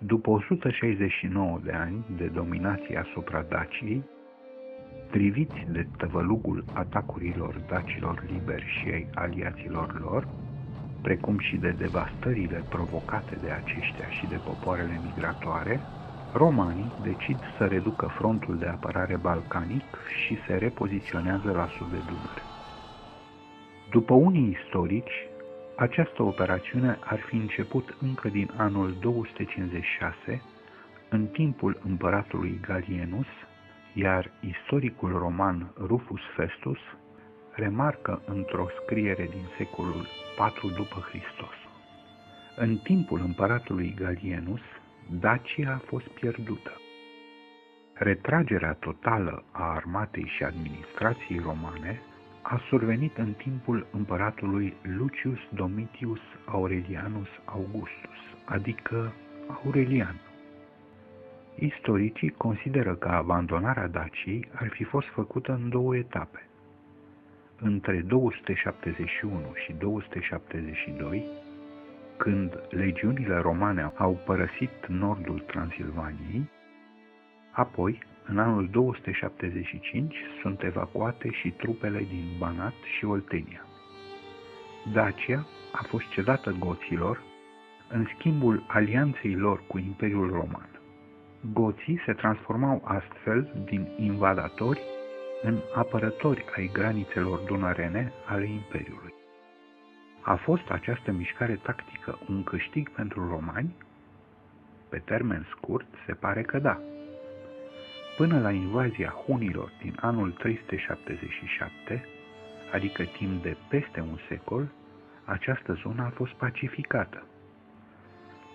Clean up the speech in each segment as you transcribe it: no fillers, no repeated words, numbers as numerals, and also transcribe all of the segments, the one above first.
După 169 de ani de dominație asupra Daciei, driviți de tăvălugul atacurilor dacilor liberi și ai aliaților lor, precum și de devastările provocate de aceștia și de popoarele migratoare, romanii decid să reducă frontul de apărare balcanic și se repoziționează la sud de Dunăre. După unii istorici, această operațiune ar fi început încă din anul 256, în timpul împăratului Gallienus, iar istoricul roman Rufus Festus remarcă într-o scriere din secolul IV după Hristos. În timpul împăratului Gallienus, Dacia a fost pierdută. Retragerea totală a armatei și administrației romane a survenit în timpul împăratului Lucius Domitius Aurelianus Augustus, adică Aurelian. Istoricii consideră că abandonarea Daciei ar fi fost făcută în două etape. Între 271 și 272, când legiunile romane au părăsit nordul Transilvaniei, apoi, în anul 275, sunt evacuate și trupele din Banat și Oltenia. Dacia a fost cedată goților în schimbul alianței lor cu Imperiul Roman. Goții se transformau astfel din invadatori în apărători ai granițelor dunărene ale Imperiului. A fost această mișcare tactică un câștig pentru romani? Pe termen scurt, se pare că da. Până la invazia hunilor din anul 377, adică timp de peste un secol, această zonă a fost pacificată.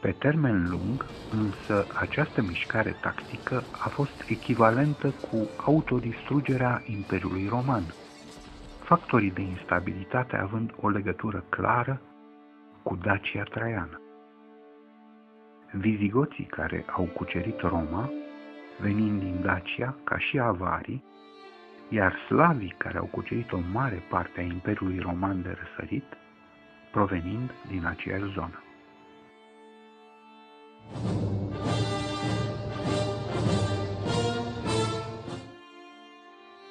Pe termen lung, însă, această mișcare tactică a fost echivalentă cu autodistrugerea Imperiului Roman, factorii de instabilitate având o legătură clară cu Dacia Traiană. Vizigoții care au cucerit Roma, venind din Dacia ca și avarii, iar slavii care au cucerit o mare parte a Imperiului Roman de răsărit, provenind din aceeași zonă.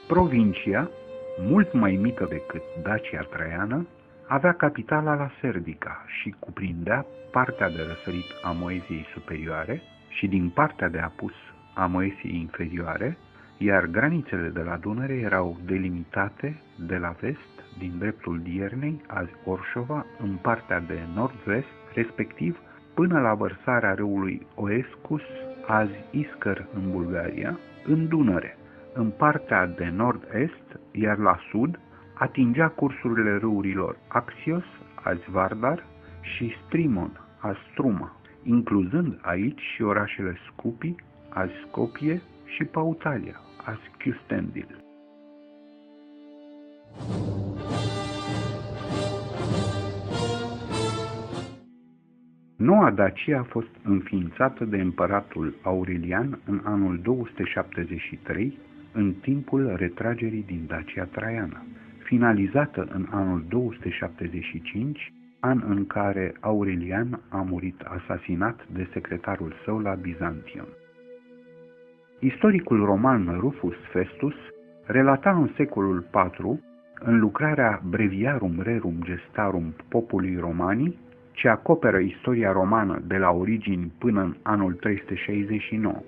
Provincia, mult mai mică decât Dacia Traiană, avea capitala la Serdica și cuprindea partea de răsărit a Moeziei superioare și din partea de apus a Moesiei inferioare, iar granițele de la Dunăre erau delimitate de la vest, din dreptul Diernei, azi Orșova, în partea de nord-vest, respectiv până la vărsarea râului Oescus, azi Iscăr în Bulgaria, în Dunăre, în partea de nord-est, iar la sud atingea cursurile râurilor Axios, azi Vardar, și Strimon, azi Struma, incluzând aici și orașele Scupi, azi Scopie, și Pautalia, azi Chiustendil. Noua Dacia a fost înființată de împăratul Aurelian în anul 273, în timpul retragerii din Dacia Traiană, finalizată în anul 275, an în care Aurelian a murit asasinat de secretarul său la Bizantium. Istoricul roman Rufus Festus relata în secolul IV, în lucrarea Breviarum Rerum Gestarum Populi Romani, ce acoperă istoria romană de la origini până în anul 369.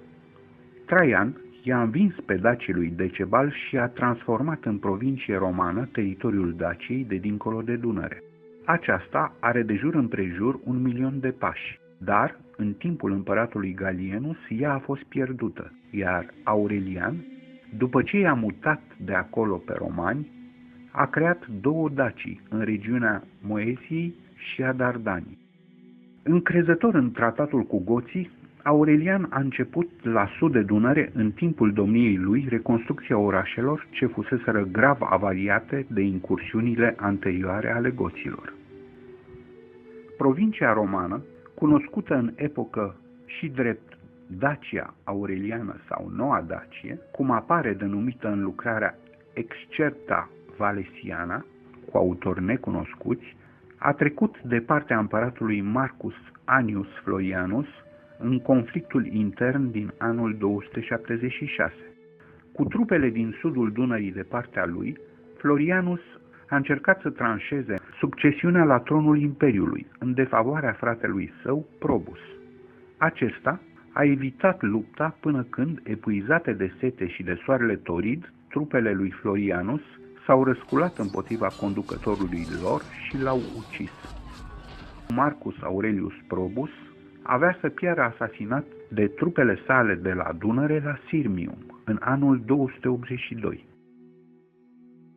Traian i-a învins pe dacii lui Decebal și a transformat în provincie romană teritoriul Daciei de dincolo de Dunăre. Aceasta are de jur împrejur 1.000.000 de pași, dar în timpul împăratului Gallienus ea a fost pierdută, iar Aurelian, după ce i-a mutat de acolo pe romani, a creat două dacii în regiunea Moesiei și a Dardanii. Încrezător în tratatul cu goții, Aurelian a început la sud de Dunăre, în timpul domniei lui, reconstrucția orașelor ce fuseseră grav avariate de incursiunile anterioare ale goților. Provincia romană, cunoscută în epocă și drept Dacia Aureliană sau Noua Dacie, cum apare denumită în lucrarea Excerpta Valesiana, cu autori necunoscuți, a trecut de partea împăratului Marcus Annius Florianus în conflictul intern din anul 276. Cu trupele din sudul Dunării de partea lui, Florianus a încercat să tranșeze succesiunea la tronul Imperiului, în defavoarea fratelui său, Probus. Acesta a evitat lupta până când, epuizate de sete și de soarele torid, trupele lui Florianus s-au răsculat împotriva conducătorului lor și l-au ucis. Marcus Aurelius Probus avea să piară asasinat de trupele sale de la Dunăre la Sirmium, în anul 282.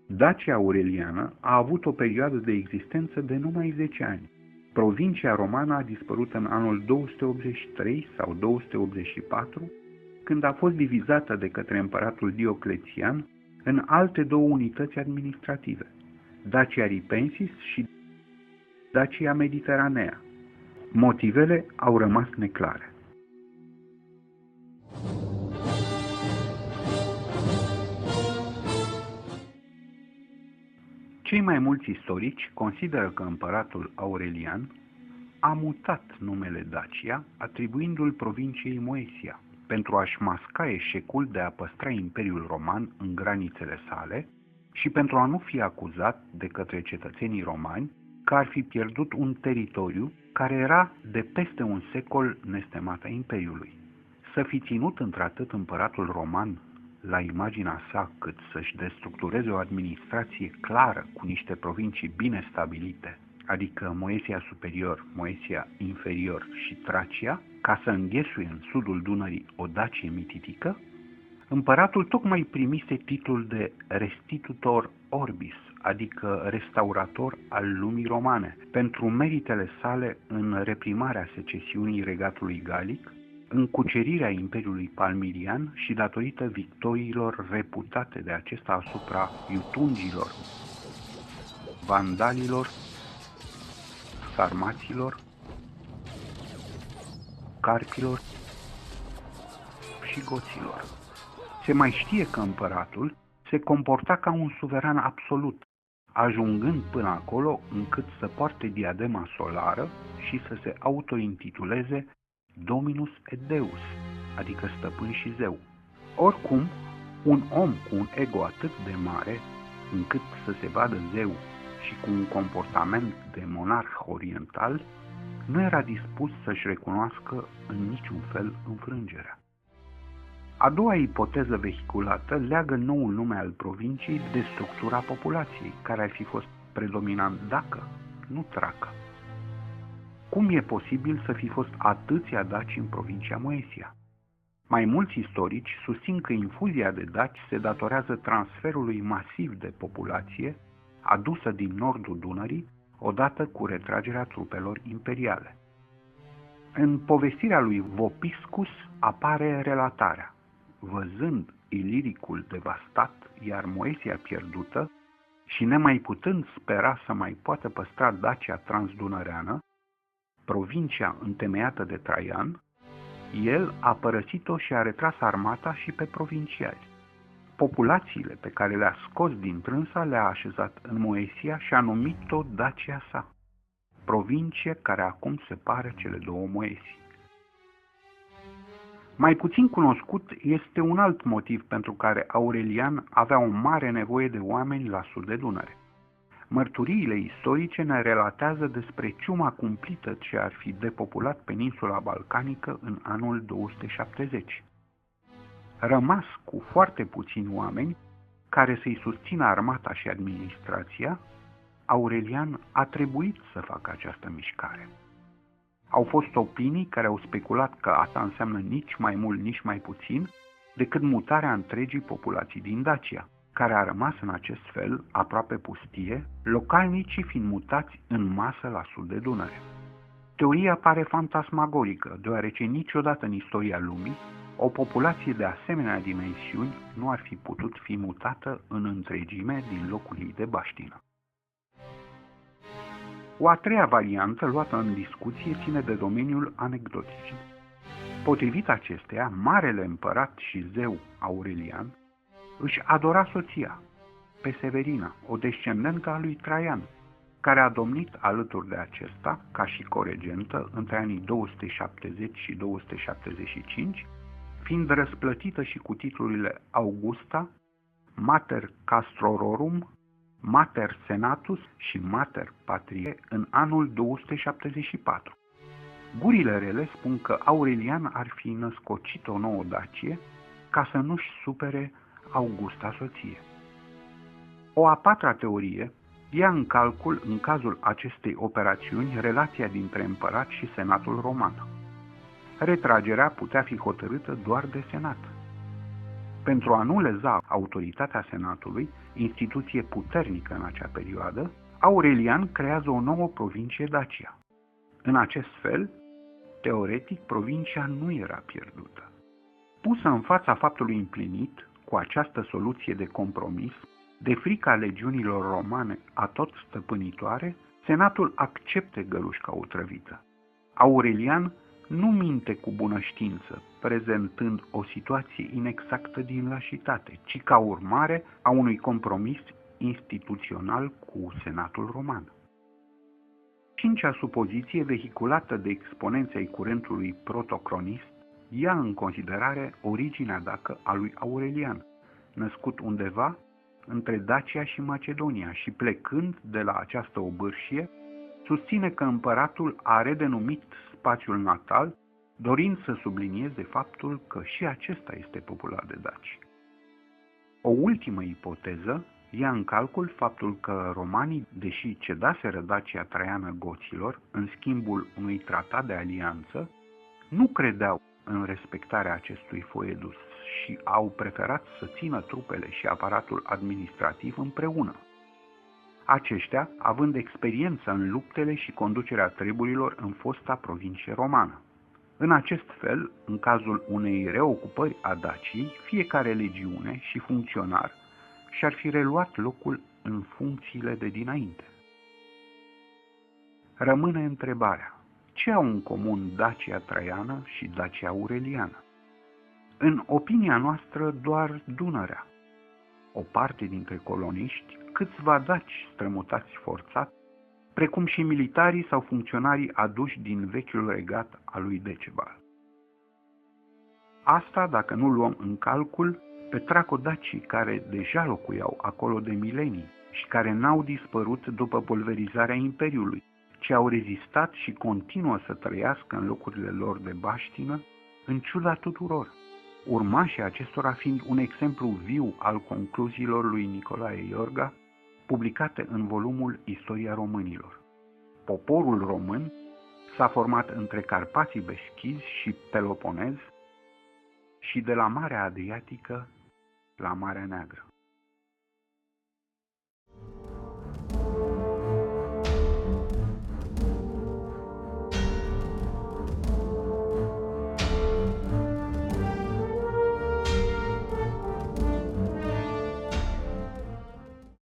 Dacia Aureliană a avut o perioadă de existență de numai 10 ani. Provincia romană a dispărut în anul 283 sau 284, când a fost divizată de către împăratul Dioclețian în alte două unități administrative, Dacia Ripensis și Dacia Mediteranea. Motivele au rămas neclare. Cei mai mulți istorici consideră că împăratul Aurelian a mutat numele Dacia, atribuindu-l provinciei Moesia, pentru a-și masca eșecul de a păstra Imperiul Roman în granițele sale și pentru a nu fi acuzat de către cetățenii romani că ar fi pierdut un teritoriu care era de peste un secol nestemat a Imperiului. Să fi ținut într-atât împăratul roman la imaginea sa cât să-și destructureze o administrație clară cu niște provincii bine stabilite, adică Moesia Superior, Moesia Inferior și Tracia, ca să înghesuie în sudul Dunării o Dacie mititică, împăratul tocmai primise titlul de restitutor orbis, adică restaurator al lumii romane, pentru meritele sale în reprimarea secesiunii regatului galic, în cucerirea Imperiului Palmirian și datorită victoriilor reputate de acesta asupra iutungilor, vandalilor, sarmaților, carpilor și goților. Se mai știe că împăratul se comporta ca un suveran absolut, ajungând până acolo încât să poarte diadema solară și să se autointituleze Dominus et Deus, adică stăpân și zeu. Oricum, un om cu un ego atât de mare încât să se vadă zeu și cu un comportament de monarh oriental, nu era dispus să-și recunoască în niciun fel înfrângerea. A doua ipoteză vehiculată leagă noul nume al provinciei de structura populației, care ar fi fost predominant dacă, nu tracă. Cum e posibil să fi fost atâția daci în provincia Moesia? Mai mulți istorici susțin că infuzia de daci se datorează transferului masiv de populație adusă din nordul Dunării odată cu retragerea trupelor imperiale. În povestirea lui Vopiscus apare relatarea: văzând Iliricul devastat, iar Moesia pierdută, și nemai putând spera să mai poată păstra Dacia transdunăreană, provincia întemeiată de Traian, el a părăsit-o și a retras armata și pe provinciali. Populațiile pe care le-a scos din trânsa le-a așezat în Moesia și a numit-o Dacia sa, provincie care acum separă cele două Moesii. Mai puțin cunoscut este un alt motiv pentru care Aurelian avea o mare nevoie de oameni la sud de Dunăre. Mărturiile istorice ne relatează despre ciuma cumplită ce ar fi depopulat peninsula balcanică în anul 270. Rămas cu foarte puțini oameni care să-i susțină armata și administrația, Aurelian a trebuit să facă această mișcare. Au fost opinii care au speculat că asta înseamnă nici mai mult, nici mai puțin decât mutarea întregii populații din Dacia, care a rămas în acest fel aproape pustie, localnicii fiind mutați în masă la sud de Dunăre. Teoria pare fantasmagorică, deoarece niciodată în istoria lumii o populație de asemenea dimensiuni nu ar fi putut fi mutată în întregime din locul ei de baștină. O a treia variantă luată în discuție ține de domeniul anecdotic. Potrivit acesteia, marele împărat și zeu Aurelian își adora soția, pe Severina, o descendentă a lui Traian, care a domnit alături de acesta ca și coregentă între anii 270 și 275, fiind răsplătită și cu titlurile Augusta, Mater Castrororum, Mater Senatus și Mater Patriae în anul 274. Gurile rele spun că Aurelian ar fi născocit o nouă Dacie ca să nu-și supere Augusta soție. O a patra teorie ia în calcul, în cazul acestei operațiuni, relația dintre împărat și senatul roman. Retragerea putea fi hotărâtă doar de senat. Pentru a nu leza autoritatea senatului, instituție puternică în acea perioadă, Aurelian creează o nouă provincie Dacia. În acest fel, teoretic, provincia nu era pierdută. Pusă în fața faptului împlinit, cu această soluție de compromis, de frica legiunilor romane atot stăpânitoare, senatul accepte gălușca otrăvită. Aurelian nu minte cu bună știință, prezentând o situație inexactă din lașitate, ci ca urmare a unui compromis instituțional cu senatul roman. Cincea supoziție, vehiculată de exponenții ai curentului protocronist, ia în considerare originea dacă a lui Aurelian, născut undeva între Dacia și Macedonia și plecând de la această obârșie, susține că împăratul a redenumit spațiul natal, dorind să sublinieze faptul că și acesta este populat de daci. O ultimă ipoteză ia în calcul faptul că romanii, deși cedaseră Dacia Traiană goților în schimbul unui tratat de alianță, nu credeau în respectarea acestui foedus și au preferat să țină trupele și aparatul administrativ împreună. Aceștia având experiență în luptele și conducerea treburilor în fosta provincie romană. În acest fel, în cazul unei reocupări a Daciei, fiecare legiune și funcționar și-ar fi reluat locul în funcțiile de dinainte. Rămâne întrebarea: ce au în comun Dacia Traiană și Dacia Aureliană? În opinia noastră, doar Dunărea. O parte dintre coloniști, câțiva daci strămutați forțat, precum și militarii sau funcționarii aduși din vechiul regat al lui Decebal. Asta dacă nu luăm în calcul pe tracodacii care deja locuiau acolo de milenii și care n-au dispărut după pulverizarea Imperiului, ci au rezistat și continuă să trăiască în locurile lor de baștină, în ciuda tuturor, urmașii acestora fiind un exemplu viu al concluziilor lui Nicolae Iorga, publicate în volumul Istoria românilor. Poporul român s-a format între Carpații Beschizi și Peloponez și de la Marea Adriatică la Marea Neagră.